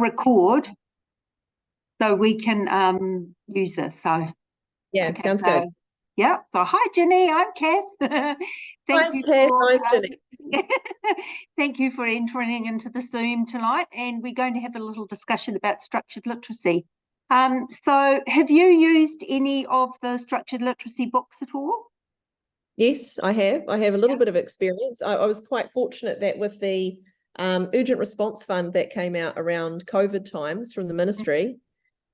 record so we can use this. So yeah, okay, sounds good. Yeah. So hi, Ginny. I'm Kath. Thank you for thank you for entering into the Zoom tonight, and we're going to have a little discussion about structured literacy. So have you used any of the structured literacy books at all? Yes, I have. I have a little bit of experience. I was quite fortunate that with the urgent response fund that came out around COVID times from the ministry,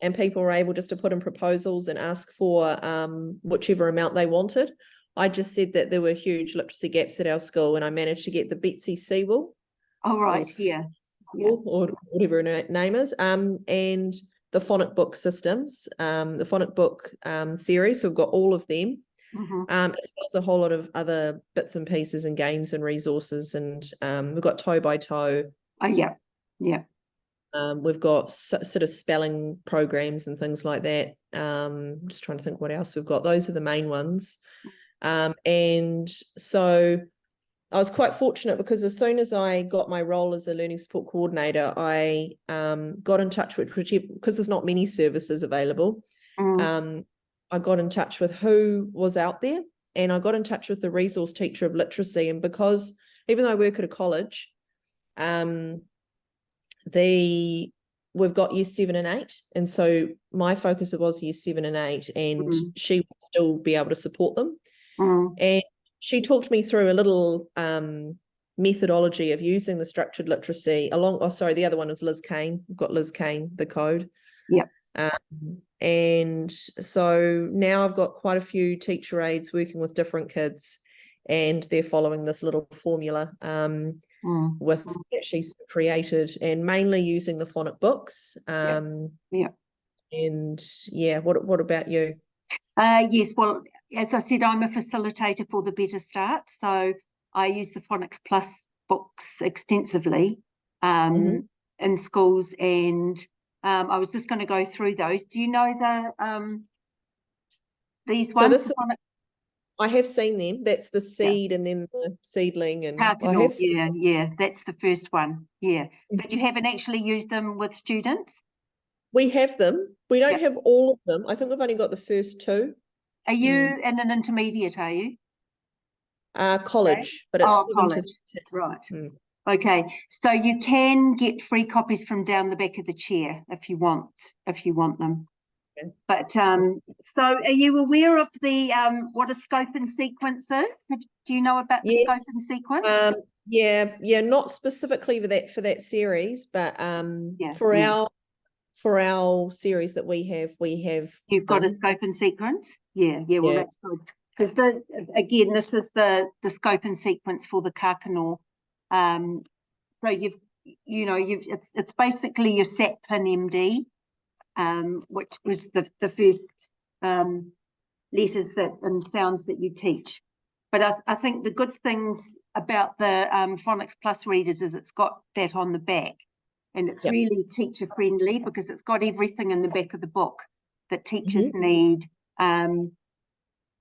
and people were able just to put in proposals and ask for whichever amount they wanted. I just said that there were huge literacy gaps at our school, and I managed to get the Betsy Sewell. Oh, right, yeah. Or whatever her name is, and the phonic book systems, the phonic book series. So we've got all of them, as well as a whole lot of other bits and pieces and games and resources. And we've got toe by toe. Oh, yeah, yeah. We've got sort of spelling programs and things like that. Just trying to think what else we've got. Those are the main ones. And so I was quite fortunate because as soon as I got my role as a learning support coordinator, I got in touch with, because there's not many services available, I got in touch with who was out there, and I got in touch with the resource teacher of literacy. And because even though I work at a college, we've got years 7 and 8, and so my focus was years 7 and 8, and she would still be able to support them. And she talked me through a little methodology of using the structured literacy the other one was Liz Kane. We've got Liz Kane, the code. Yeah. And so now I've got quite a few teacher aides working with different kids, and they're following this little formula with that she's created, and mainly using the phonic books. And yeah, what about you? Yes, well, as I said, I'm a facilitator for the Better Start, so I use the Phonics Plus books extensively in schools, and I was just going to go through those. Do you know these ones? I have seen them. That's the seed and then the seedling, and yeah, that's the first one. Yeah, but you haven't actually used them with students? We have them. We don't have all of them. I think we've only got the first 2. Are you in an intermediate, are you? College, but it's college, right. Okay, so you can get free copies from down the back of the chair if you want them. Okay. But so are you aware of the what a scope and sequence is? Do you know about the scope and sequence? Yeah, not specifically for that series, but for our series that we have. You've got a scope and sequence? Yeah, well, that's good. Because again, this is the scope and sequence for the kākano. So it's basically your SATPIN MD, which was the first letters and sounds that you teach. But I think the good things about the Phonics Plus readers is it's got that on the back. And it's really teacher friendly because it's got everything in the back of the book that teachers need.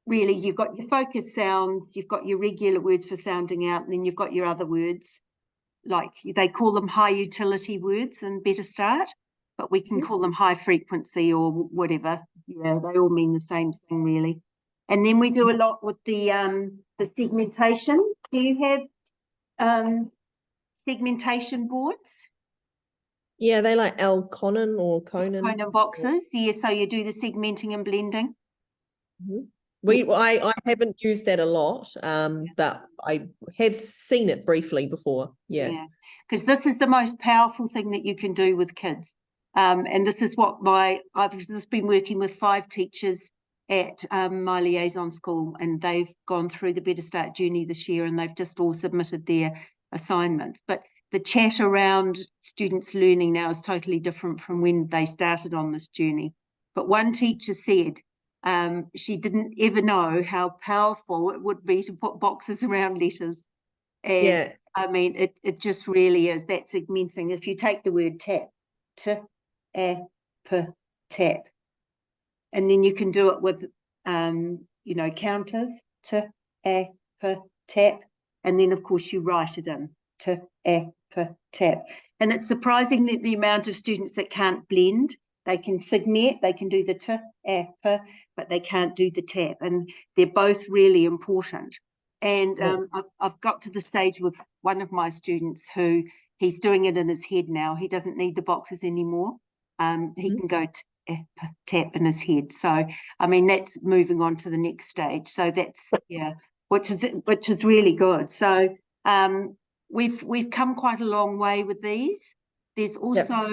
Really, you've got your focus sound, you've got your regular words for sounding out, and then you've got your other words, like they call them high utility words in Better Start, but we can call them high frequency or whatever. Yeah, they all mean the same thing, really. And then we do a lot with the segmentation. Do you have segmentation boards? Yeah, they like Conan or Conan. Conan boxes, yeah. So you do the segmenting and blending. I haven't used that a lot, but I have seen it briefly before. Yeah, because this is the most powerful thing that you can do with kids. And this is what I've just been working with 5 teachers at my liaison school, and they've gone through the Better Start journey this year, and they've just all submitted their assignments. But the chat around students learning now is totally different from when they started on this journey. But one teacher said she didn't ever know how powerful it would be to put boxes around letters. And I mean, it just really is that segmenting. If you take the word tap, tap, and then you can do it with, counters, tap, and then of course you write it in, tap. And it's surprising that the amount of students that can't blend. They can signet, they can do the t, p, but they can't do the tap, and they're both really important. And I've got to the stage with one of my students who he's doing it in his head now. He doesn't need the boxes anymore. He can go tap in his head. So I mean, that's moving on to the next stage. So that's which is really good. So we've come quite a long way with these. There's also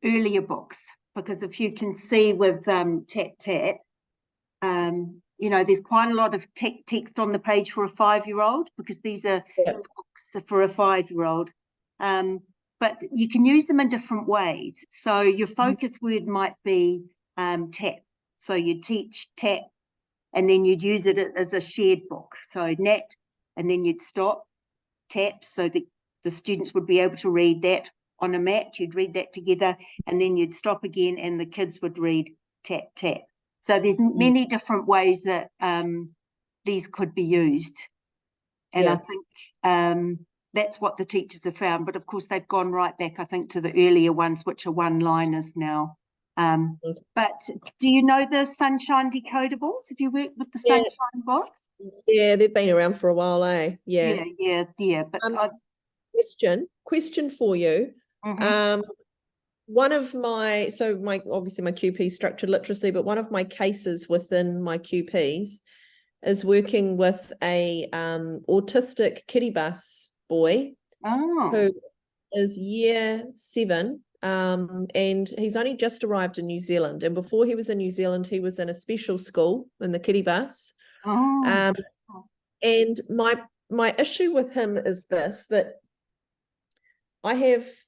earlier books, because if you can see with tap tap, you know, there's quite a lot of text on the page for a 5-year-old, because these are books for a 5-year-old. But you can use them in different ways. So your focus word might be tap. So you teach tap, and then you'd use it as a shared book. So nat, and then you'd stop, tap, so that the students would be able to read that on a mat. You'd read that together, and then you'd stop again, and the kids would read tap, tap. So there's many different ways that these could be used. And I think that's what the teachers have found. But of course, they've gone right back, I think, to the earlier ones, which are one-liners now. But do you know the Sunshine Decodables? Have you worked with the Sunshine box? Yeah, they've been around for a while, eh? Yeah. But question for you. One of my, obviously my QP structured literacy, but one of my cases within my QPs is working with a autistic kiddie bus boy who is year 7, and he's only just arrived in New Zealand. And before he was in New Zealand, he was in a special school in the kiddie bus. And my issue with him is this, that I've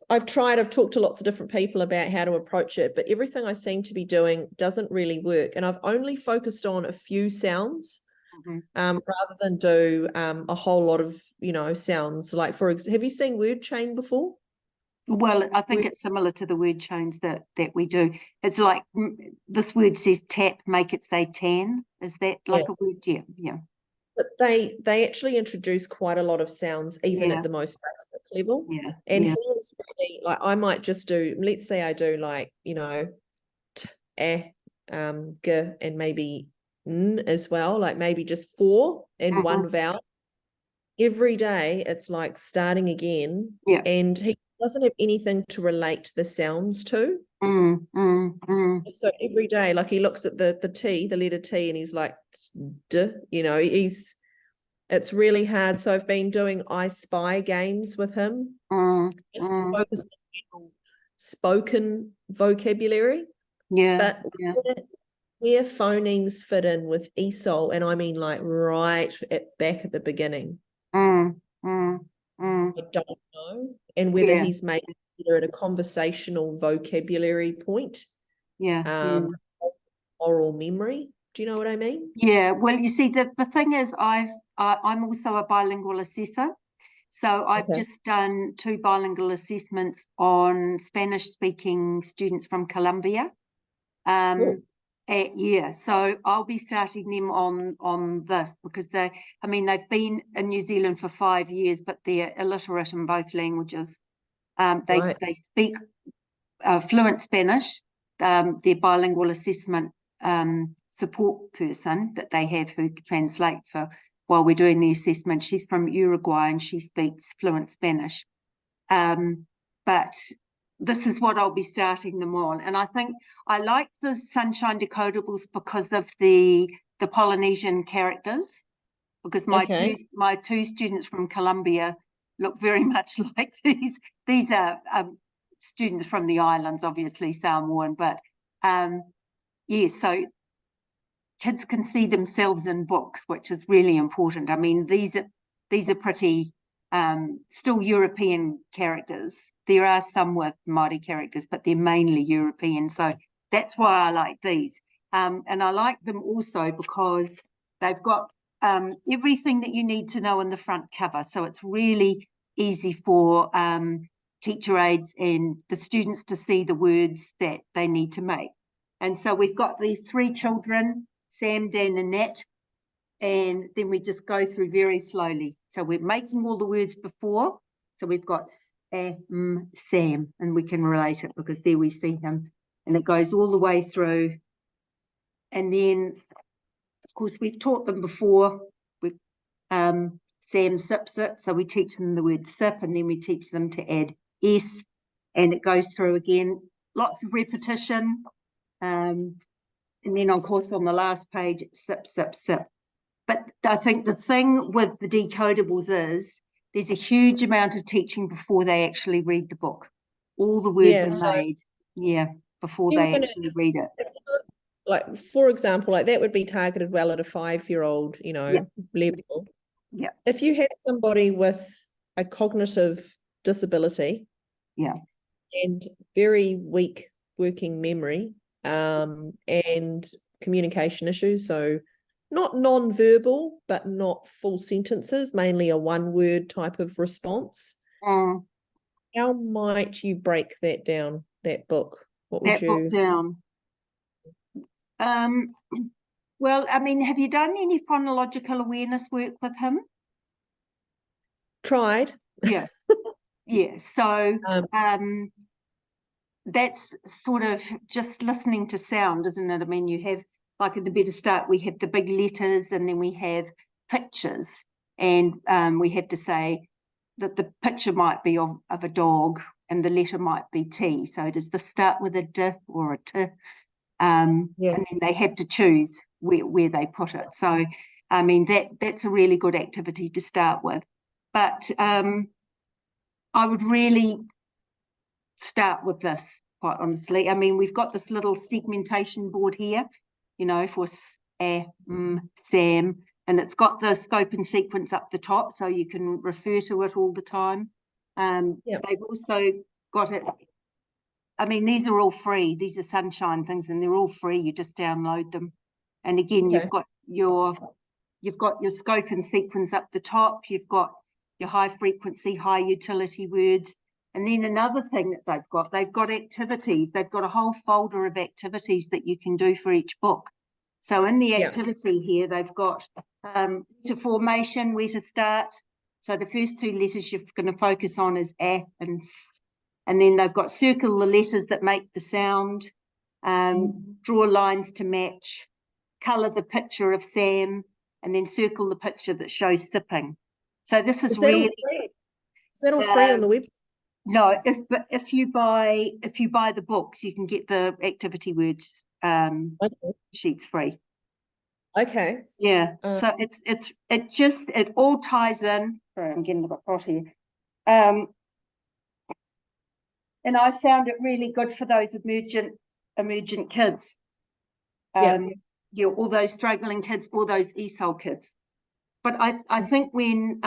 talked to lots of different people about how to approach it, but everything I seem to be doing doesn't really work. And I've only focused on a few sounds rather than do a whole lot of, you know, sounds. Like, for example, have you seen word chain before? Well, I think it's similar to the word chains that we do. It's like this word says tap, make it say tan. Is that like a word? Yeah. But they actually introduce quite a lot of sounds, even at the most basic level. And he is really, like, I might just do, let's say I do, like, you know, t, g, and maybe n as well, like maybe just 4 and 1 vowel. Every day it's like starting again, and he doesn't have anything to relate the sounds to. So every day, like, he looks at the T, the letter T, and he's like, d, you know, it's really hard. So I've been doing I Spy games with him. Focus on spoken vocabulary. But where phonemes fit in with ESOL, and I mean like right back at the beginning. I don't know. And whether he's made it either at a conversational vocabulary point, oral memory. Do you know what I mean? Yeah, well, you see, the thing is, I'm also a bilingual assessor. So I've just done 2 bilingual assessments on Spanish-speaking students from Colombia. So I'll be starting them on this, because they've been in New Zealand for 5 years, but they're illiterate in both languages. They speak fluent Spanish. Their bilingual assessment support person that they have who translate while we're doing the assessment, she's from Uruguay and she speaks fluent Spanish. But this is what I'll be starting them on. And I think I like the Sunshine Decodables because of the Polynesian characters, because my two students from Colombia look very much like these. These are students from the islands, obviously Samoan, but so kids can see themselves in books, which is really important. I mean, these are pretty still European characters. There are some with Māori characters, but they're mainly European. So that's why I like these. And I like them also because they've got everything that you need to know in the front cover. So it's really easy for teacher aides and the students to see the words that they need to make. And so we've got these 3 children, Sam, Dan, and Nat, and then we just go through very slowly. So we're making all the words before. So we've got Sam, and we can relate it because there we see him, and it goes all the way through. And then, of course, we've taught them before. Sam sips it, so we teach them the word sip, and then we teach them to add S, and it goes through again. Lots of repetition. And then, of course, on the last page, sip, sip, sip. But I think the thing with the decodables is there's a huge amount of teaching before they actually read the book. All the words are made, before they actually read it. Like, for example, like that would be targeted well at a 5-year-old, level. Yeah. If you had somebody with a cognitive disability, and very weak working memory, and communication issues, so not non-verbal, but not full sentences, mainly a one-word type of response. How might you break that down, that book? What would you... book down? Well, I mean, have you done any phonological awareness work with him? Tried. Yeah. So that's sort of just listening to sound, isn't it? I mean, you have, like at the better start, we have the big letters, and then we have pictures, and we have to say that the picture might be of a dog and the letter might be T. So does this start with a D or a T? And then they have to choose where they put it. So, I mean, that's a really good activity to start with. But I would really start with this, quite honestly. I mean, we've got this little segmentation board here, for Sam, and it's got the scope and sequence up the top, so you can refer to it all the time. They've also got it. I mean, these are all free. These are sunshine things, and they're all free. You just download them. And again, you've got your scope and sequence up the top. You've got your high frequency, high utility words. And then another thing that they've got activities. They've got a whole folder of activities that you can do for each book. So in the activity here, they've got letter formation, where to start. So the first two letters you're going to focus on is A and S. And then they've got circle the letters that make the sound, draw lines to match, colour the picture of Sam, and then circle the picture that shows sipping. So this is really... Is that all free on the website? No, if you buy the books, you can get the activity words sheets free. Okay. Yeah. So it all ties in. Sorry, I'm getting a bit hot here. And I found it really good for those emergent kids. All those struggling kids, all those ESOL kids. But I think when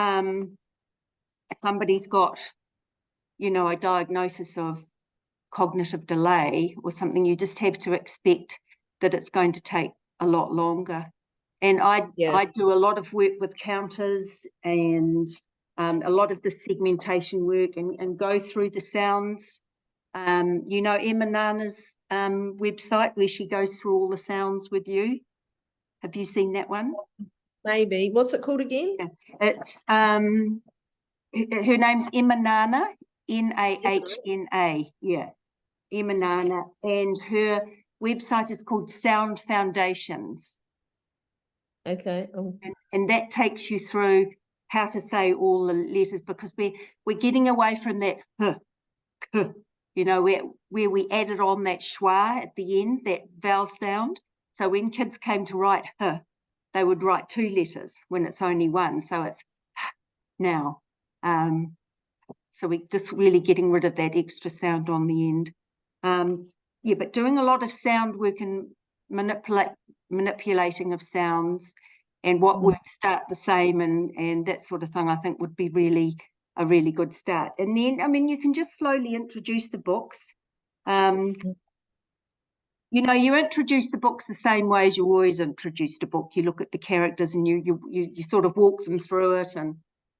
somebody's got, a diagnosis of cognitive delay or something, you just have to expect that it's going to take a lot longer. And I do a lot of work with counters and a lot of the segmentation work and go through the sounds. Emma Nana's website where she goes through all the sounds with you. Have you seen that one? Maybe. What's it called again? It's her name's Emma Nana, Nahna. Yeah, Emma Nana, and her website is called Sound Foundations. Okay. And that takes you through how to say all the letters, because we're getting away from that where we added on that schwa at the end, that vowel sound. So when kids came to write they would write two letters when it's only one. So it's now. So we're just really getting rid of that extra sound on the end. But doing a lot of sound work and manipulating of sounds and what words start the same and that sort of thing, I think would be really a really good start. And then, I mean, you can just slowly introduce the books. You introduce the books the same way as you always introduced a book. You look at the characters and you sort of walk them through it,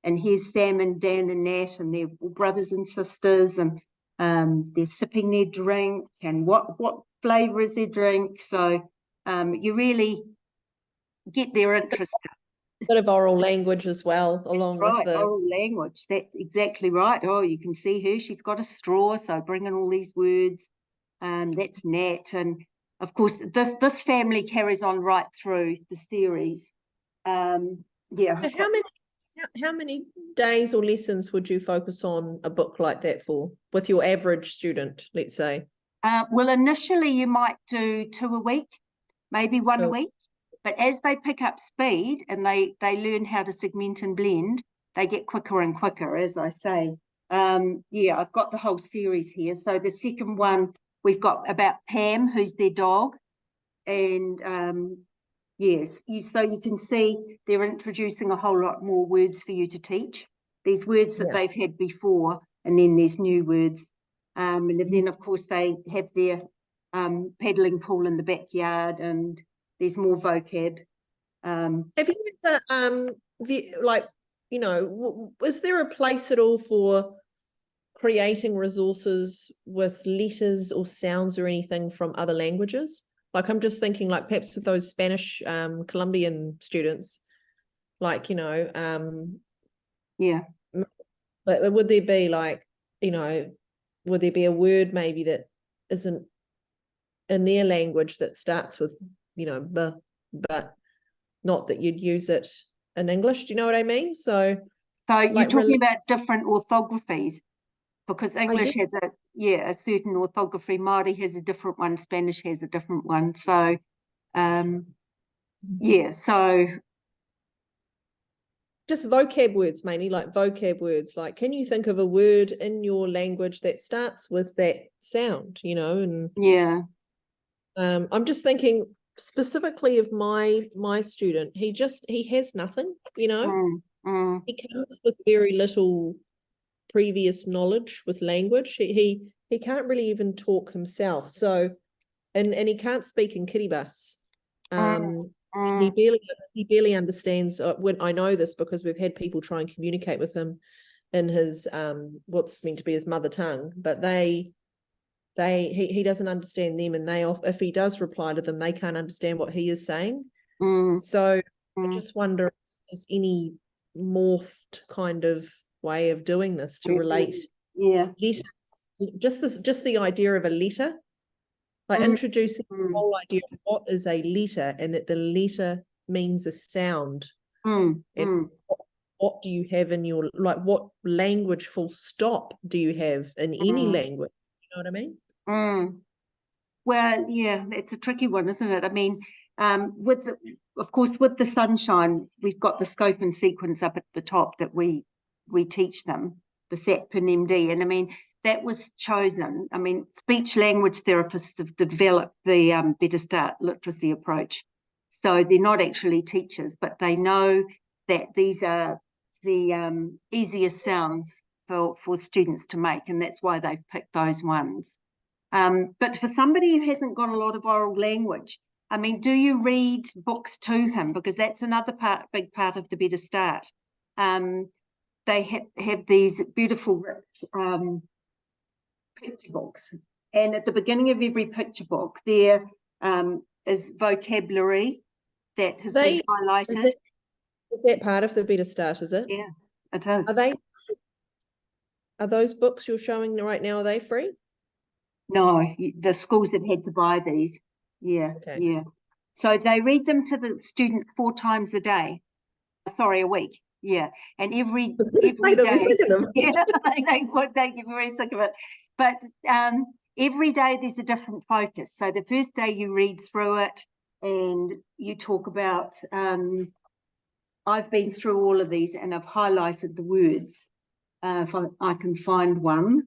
and here's Sam and Dan and Nat, and they're brothers and sisters, and they're sipping their drink, and what flavour is their drink. So you really get their interest bit of oral language as well, along with Right, the. oral language. That's exactly right. Oh, you can see her. She's got a straw, so bringing all these words. That's Nat, and of course this family carries on right through the series. Yeah. So how many days or lessons would you focus on a book like that for with your average student, let's say? Well, initially you might do 2 a week, maybe 1 a Cool. week, but as they pick up speed and they learn how to segment and blend, they get quicker and quicker, as I say. Yeah, I've got the whole series here. So the second one, we've got about Pam, who's their dog, and yes, so you can see they're introducing a whole lot more words for you to teach. These words that Yeah. they've had before, and then there's new words. And then, of course, they have their paddling pool in the backyard, and there's more vocab. Have you ever, like, you know, was there a place at all for creating resources with letters or sounds or anything from other languages? Like, I'm just thinking, like, perhaps with those Spanish, Colombian students, like, you know, Yeah. but would there be like, you know, would there be a word maybe that isn't in their language that starts with, you know, but not that you'd use it in English? Do you know what I mean? So you're like, talking about different orthographies, because I English guess, has a certain orthography, Māori has a different one, Spanish has a different one. So yeah, so just vocab words mainly, like vocab words. Like, can you think of a word in your language that starts with that sound, you know? And yeah. I'm just thinking specifically of my student. He has nothing, you know. He comes with very little previous knowledge with language. He can't really even talk himself. So and he can't speak in Kiribati. He barely understands. When I know this because we've had people try and communicate with him in his what's meant to be his mother tongue, but he doesn't understand them, and if he does reply to them, they can't understand what he is saying. So I just wonder if there's any morphed kind of way of doing this to relate letters. Just the idea of a letter, like introducing the whole idea of what is a letter, and that the letter means a sound. And what do you have in your, like, what language full stop do you have in any language? You know what I mean? Well, yeah, it's a tricky one, isn't it? I mean, of course, with the sunshine, we've got the scope and sequence up at the top that we teach them, the SAP and MD. And I mean, that was chosen. I mean, speech language therapists have developed the Better Start literacy approach. So they're not actually teachers, but they know that these are the easiest sounds for students to make, and that's why they've picked those ones. But for somebody who hasn't got a lot of oral language, I mean, do you read books to him? Because that's another big part of the Better Start. They have these beautiful rich picture books. And at the beginning of every picture book, there is vocabulary that has been highlighted. Is that part of the Better Start, is it? Yeah, it is. Are those books you're showing right now, are they free? No, the schools have had to buy these. Yeah, Okay. yeah. So they read them to the students 4 times a day. Sorry, a week. Yeah, and every day. Sick of them. Yeah, they get very sick of it. But every day there's a different focus. So the first day you read through it and you talk about. I've been through all of these and I've highlighted the words. If I can find one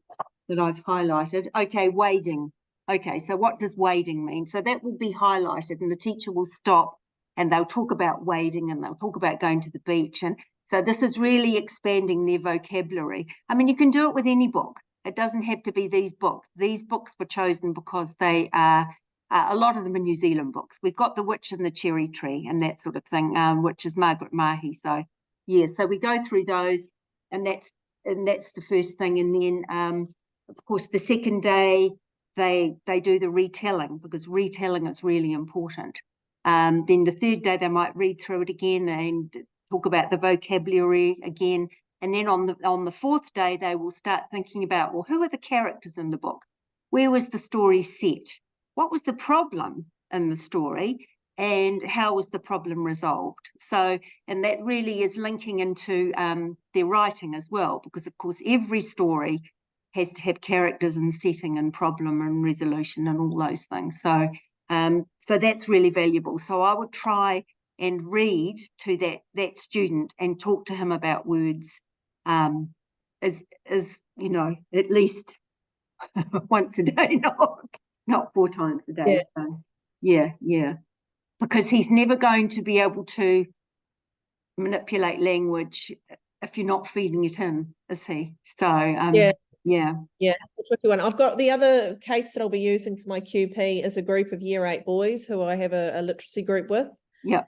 that I've highlighted. Okay, wading. Okay, so what does wading mean? So that will be highlighted and the teacher will stop and they'll talk about wading and they'll talk about going to the beach. And so this is really expanding their vocabulary. I mean, you can do it with any book. It doesn't have to be these books. These books were chosen because they are, a lot of them are New Zealand books. We've got The Witch and the Cherry Tree and that sort of thing, which is Margaret Mahy. So yeah, so we go through those and that's the first thing. And then of course, the second day, they do the retelling because retelling is really important. Then the third day, they might read through it again and talk about the vocabulary again. And then on the fourth day, they will start thinking about, well, who are the characters in the book? Where was the story set? What was the problem in the story? And how was the problem resolved? So, and that really is linking into their writing as well, because of course, every story has to have characters and setting and problem and resolution and all those things. So, so that's really valuable. So I would try and read to that student and talk to him about words as you know, at least once a day, not 4 times a day. Yeah. Yeah, because he's never going to be able to manipulate language if you're not feeding it in, is he? So yeah, it's a tricky one. I've got the other case that I'll be using for my QP is a group of year 8 boys who I have a literacy group with. Yeah.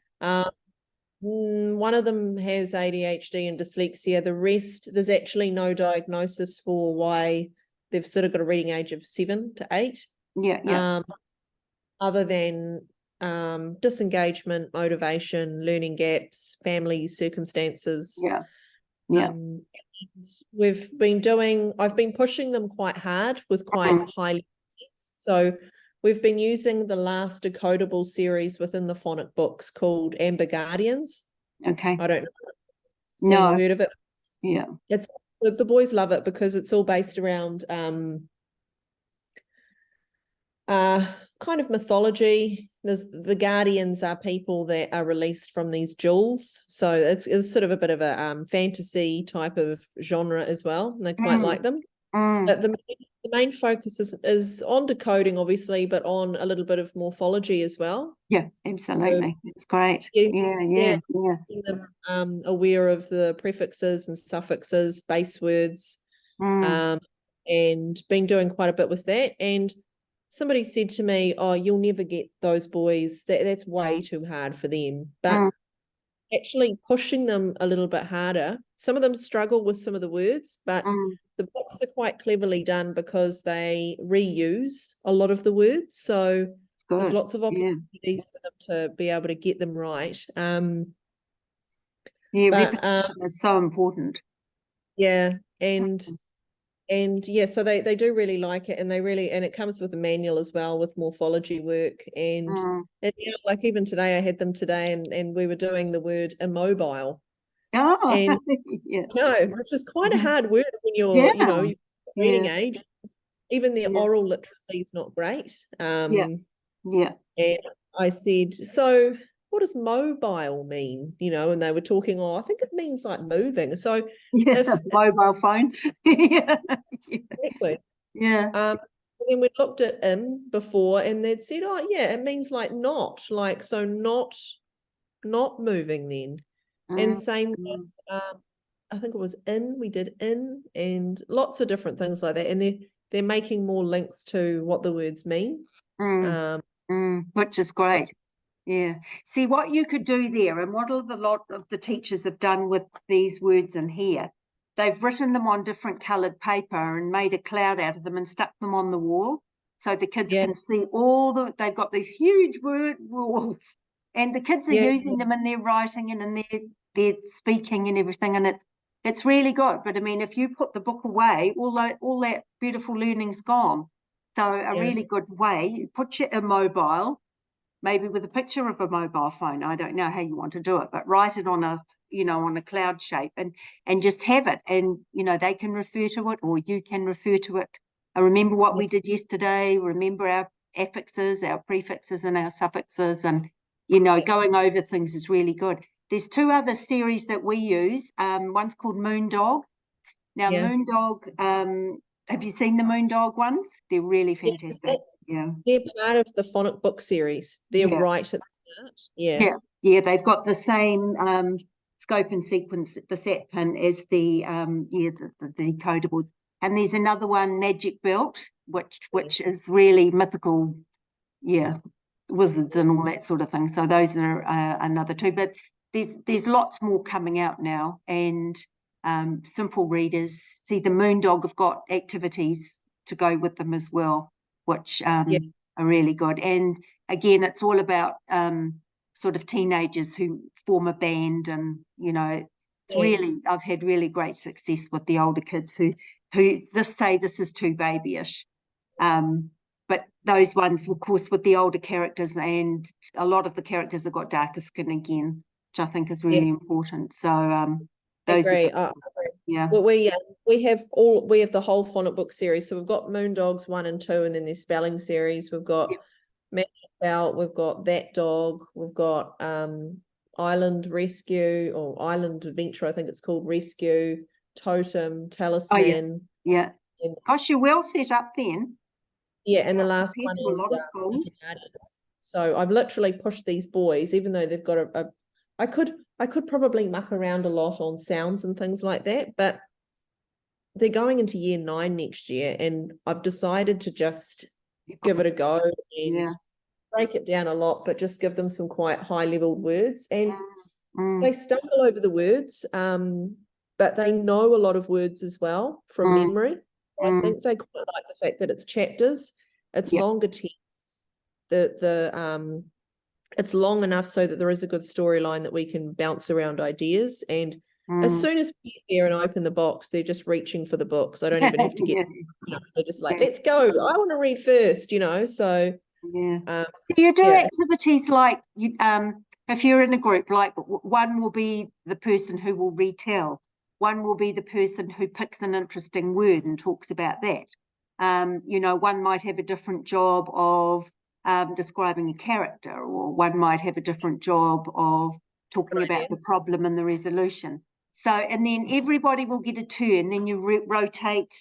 One of them has ADHD and dyslexia. The rest, there's actually no diagnosis for why they've sort of got a reading age of 7 to 8. Yeah. Other than disengagement, motivation, learning gaps, family circumstances. Yeah. I've been pushing them quite hard with quite high text. So we've been using the last decodable series within the phonic books called Amber Guardians. Okay. I don't know. Heard of it? Yeah. It's the boys love it because it's all based around kind of mythology. The guardians are people that are released from these jewels, so it's sort of a bit of a fantasy type of genre as well, and they quite like them. But the main focus is on decoding, obviously, but on a little bit of morphology as well. Yeah, absolutely. So, it's great. Yeah. Them, aware of the prefixes and suffixes, base words, and been doing quite a bit with that. And somebody said to me, oh, you'll never get those boys. That's way too hard for them. But actually pushing them a little bit harder. Some of them struggle with some of the words, but the books are quite cleverly done because they reuse a lot of the words. So there's lots of opportunities for them to be able to get them right. Repetition is so important. Yeah, and yeah, so they do really like it, and it comes with a manual as well with morphology work, and like even today I had them today, and we were doing the word immobile. And which is quite a hard word when you're reading age. Even their oral literacy is not great. And I said, so what does mobile mean? And they were talking, I think it means like moving. So mobile phone. Exactly. And then we looked at before, and they'd said, it means like not, like, so not moving then. And same with I think it was we did in, and lots of different things like that. And they're making more links to what the words mean. Which is great. Yeah. See, what you could do there, and what a lot of the teachers have done with these words in here, they've written them on different coloured paper and made a cloud out of them and stuck them on the wall, so the kids can see they've got these huge word walls, and the kids are using them in their writing and in their speaking and everything, and it's really good. But I mean, if you put the book away, all that beautiful learning's gone. So a really good way, you put your immobile, maybe with a picture of a mobile phone. I don't know how you want to do it, but write it on a cloud shape and just have it. And, they can refer to it, or you can refer to it. I remember what we did yesterday. Remember our affixes, our prefixes and our suffixes, and, going over things is really good. There's 2 other series that we use. One's called Moondog. Now, Moondog, have you seen the Moondog ones? They're really fantastic. They're part of the phonic book series. They're right at the start. Yeah, they've got the same scope and sequence, the set pin, as the decodables. And there's another one, Magic Belt, which is really mythical, wizards and all that sort of thing. So those are another 2. But there's lots more coming out now, and simple readers. See, the Moondog have got activities to go with them as well, which are really good. And again, it's all about sort of teenagers who form a band, and you know, it's Yeah. really, I've had really great success with the older kids who just say this is too babyish. But those ones, of course, with the older characters, and a lot of the characters have got darker skin again, which I think is really important. So I those agree. are yeah. Well, we have the whole phonic book series. So we've got Moondogs 1 and 2, and then there's spelling series. We've got Magic Belt, we've got That Dog, we've got Island Rescue or Island Adventure, I think it's called, Rescue, Totem, Talisman. Oh, yeah. Gosh, you're well set up then. Yeah, and the last one to a lot of is schools. So I've literally pushed these boys, even though they've got I could probably muck around a lot on sounds and things like that, but they're going into year 9 next year, and I've decided to just give it a go and break it down a lot, but just give them some quite high-level words. And they stumble over the words, but they know a lot of words as well from memory. I think they quite like the fact that it's chapters, it's longer texts, it's long enough so that there is a good storyline that we can bounce around ideas. And as soon as we get there and open the box, they're just reaching for the books. I don't even have to get they're just like, let's go, I want to read first, you know. So you do activities like if you're in a group, like one will be the person who will retell, one will be the person who picks an interesting word and talks about that. You know, one might have a different job of describing a character, or one might have a different job of talking about the problem and the resolution. So, and then everybody will get a turn, then you rotate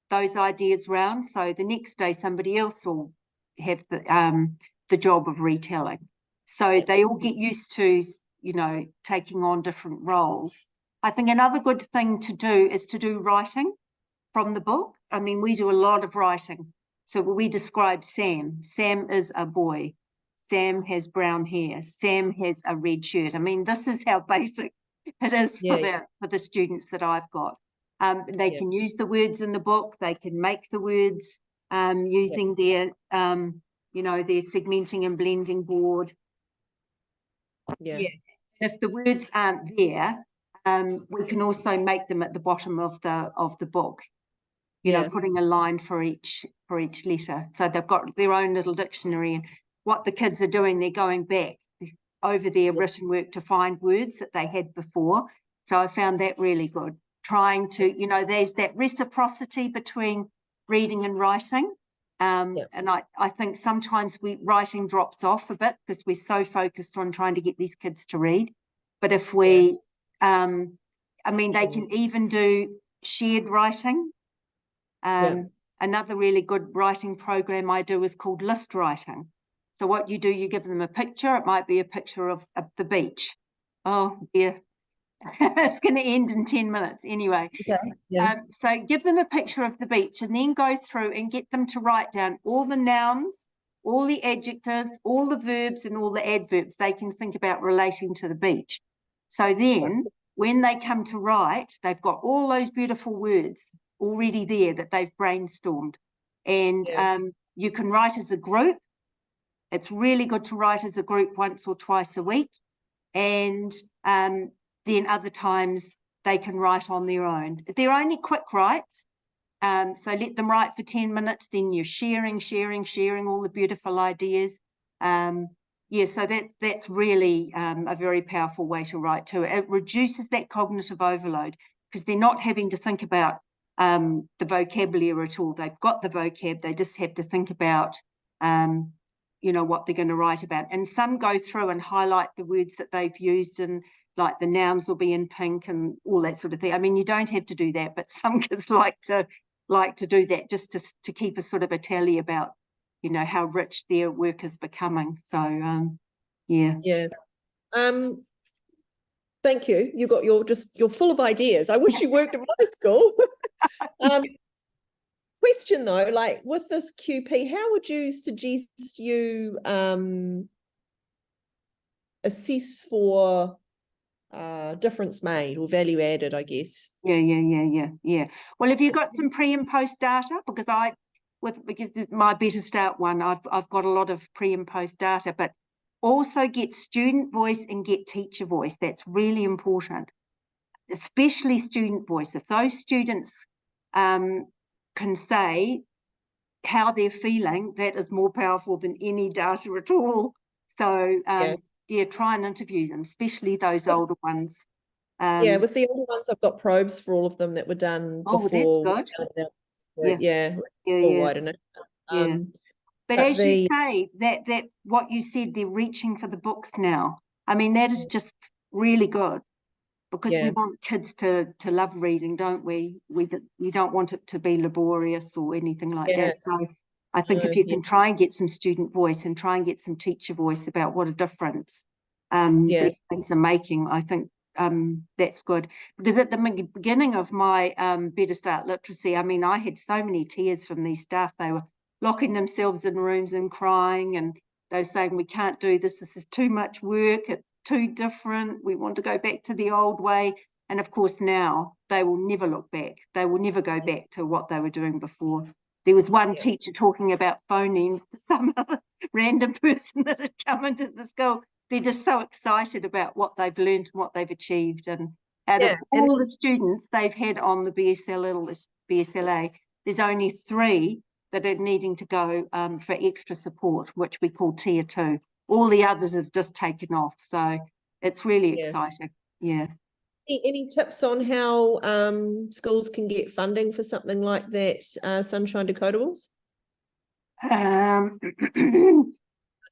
those ideas round. So the next day somebody else will have the job of retelling. So they all get used to, you know, taking on different roles. I think another good thing to do is to do writing from the book. I mean, we do a lot of writing. So we describe Sam. Sam is a boy. Sam has brown hair. Sam has a red shirt. I mean, this is how basic it is for the students that I've got. They can use the words in the book. They can make the words using their, you know, their segmenting and blending board. If the words aren't there, we can also make them at the bottom of the book. You know, putting a line for each letter. So they've got their own little dictionary, and what the kids are doing, they're going back over their written work to find words that they had before. So I found that really good. Trying to, you know, there's that reciprocity between reading and writing. And I think sometimes writing drops off a bit because we're so focused on trying to get these kids to read. But if we, I mean, they can even do shared writing. Another really good writing program I do is called list writing. So what you do, you give them a picture. It might be a picture of the beach. Oh dear, it's going to end in 10 minutes anyway. So give them a picture of the beach, and then go through and get them to write down all the nouns, all the adjectives, all the verbs, and all the adverbs they can think about relating to the beach. So then when they come to write, they've got all those beautiful words already there that they've brainstormed. And you can write as a group. It's really good to write as a group once or twice a week. And then other times they can write on their own. They're only quick writes. So let them write for 10 minutes, then you're sharing all the beautiful ideas. So that's really a very powerful way to write too. It reduces that cognitive overload because they're not having to think about the vocabulary at all. They've got the vocab, they just have to think about you know, what they're going to write about. And some go through and highlight the words that they've used, and like the nouns will be in pink and all that sort of thing. I mean, you don't have to do that, but some kids like to do that just to keep a sort of a tally about, you know, how rich their work is becoming. So thank you. You're full of ideas. I wish you worked at my school. Question though, like with this QP, how would you suggest you assess for difference made or value added, I guess? Yeah. Well, have you got some pre and post data? Because my Better Start one, I've got a lot of pre and post data, but also get student voice and get teacher voice. That's really important, especially student voice. If those students can say how they're feeling, that is more powerful than any data at all. So yeah, try and interview them, especially those older ones. Yeah, with the older ones, I've got probes for all of them that were done before. That's good. Yeah, school-wide initiative. Yeah. But as you say, that what you said, they're reaching for the books now. I mean, that is just really good, because we want kids to love reading, don't we? We don't want it to be laborious or anything like that. So I think if you can try and get some student voice and try and get some teacher voice about what a difference these things are making, I think that's good. Because at the beginning of my Better Start Literacy, I mean, I had so many tears from these staff. They were locking themselves in rooms and crying, and they were saying, we can't do this, this is too much work, it's too different, we want to go back to the old way. And of course now they will never look back, they will never go back to what they were doing before. There was one teacher talking about phonemes to some other random person that had come into the school. They're just so excited about what they've learned and what they've achieved. And out of all the students they've had on the BSLA, there's only 3 that are needing to go for extra support, which we call tier 2. All the others have just taken off. So it's really exciting. Yeah. Any tips on how schools can get funding for something like that, Sunshine Decodables?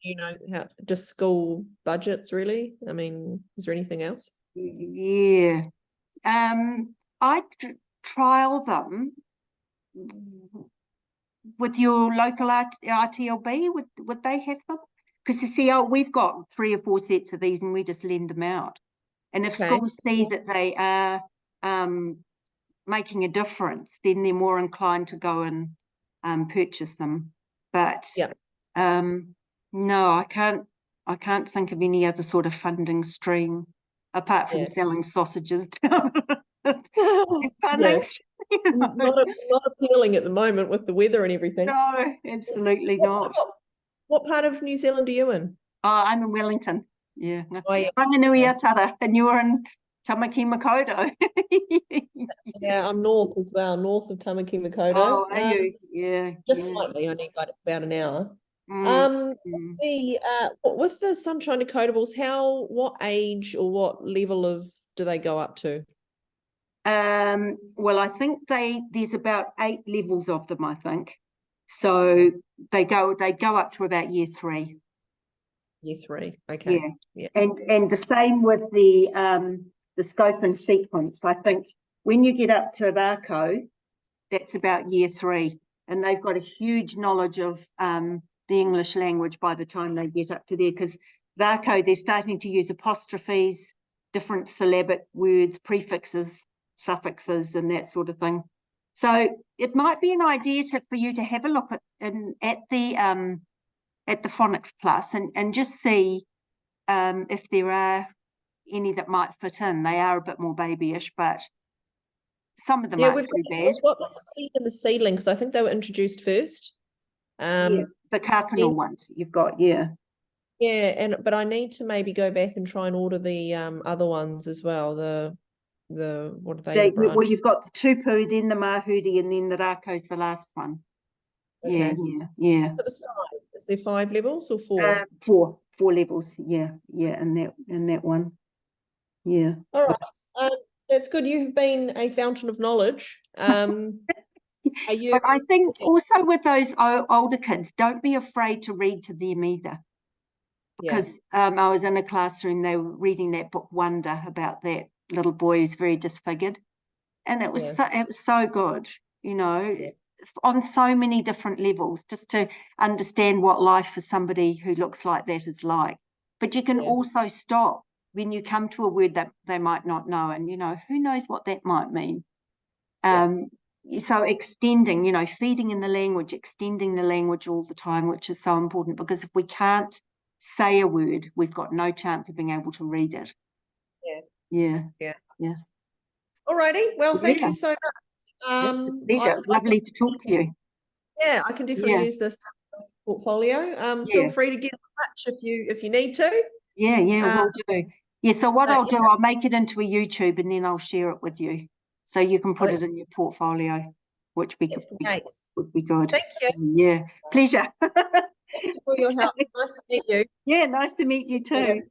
You know, how just school budgets, really? I mean, is there anything else? Yeah. I trial them with your local RTLB. Would they have them? Because you see, we've got 3 or 4 sets of these and we just lend them out. And if schools see that they are making a difference, then they're more inclined to go and purchase them. But no, I can't think of any other sort of funding stream apart from selling sausages. Not appealing at the moment with the weather and everything. No, absolutely not. What part of New Zealand are you in? I'm in Wellington. Yeah. Ranginuiatara, and you're in Tamaki Makaurau. Yeah, I'm north as well, north of Tamaki Makaurau. Oh, are you? Yeah. Just slightly, I need like about an hour. With the Sunshine Decodables, what age or what level of do they go up to? Well, I think there's about 8 levels of them, I think. So they go up to about year 3. Year 3, okay. Yeah. And the same with the scope and sequence. I think when you get up to Rako, that's about year 3, and they've got a huge knowledge of the English language by the time they get up to there, because Rako, they're starting to use apostrophes, different syllabic words, prefixes, suffixes, and that sort of thing. So it might be an idea for you to have a look at the Phonics Plus and just see if there are any that might fit in. They are a bit more babyish, but some of them aren't too bad. We've got the seed and the seedling, because I think they were introduced first. The Kākano ones you've got, Yeah, but I need to maybe go back and try and order the other ones as well. What are they? Well, you've got the Tupu, then the Mahudi, and then the Rako's the last one. Okay. Yeah. So there's 5. Is there 5 levels or 4? 4 levels. Yeah, in that one. Yeah. All right. That's good. You've been a fountain of knowledge. Are you? But I think also with those older kids, don't be afraid to read to them either. Because I was in a classroom, they were reading that book Wonder about that little boy who's very disfigured, and it was so good, on so many different levels, just to understand what life for somebody who looks like that is like. But you can also stop when you come to a word that they might not know, and who knows what that might mean. So extending, feeding in the language, extending the language all the time, which is so important, because if we can't say a word, we've got no chance of being able to read it. Yeah. All righty. Well, thank you so much. It's a pleasure. It's lovely to talk to you. Yeah, I can definitely use this portfolio. Yeah. Feel free to get in touch if you need to. Yeah, will do. Yeah, so what I'll do, yeah. I'll make it into a YouTube and then I'll share it with you. So you can put Oh, it in your portfolio, which that's great. would be good. Thank you. Yeah, pleasure. Thank you for your help. Nice to meet you. Yeah, nice to meet you too.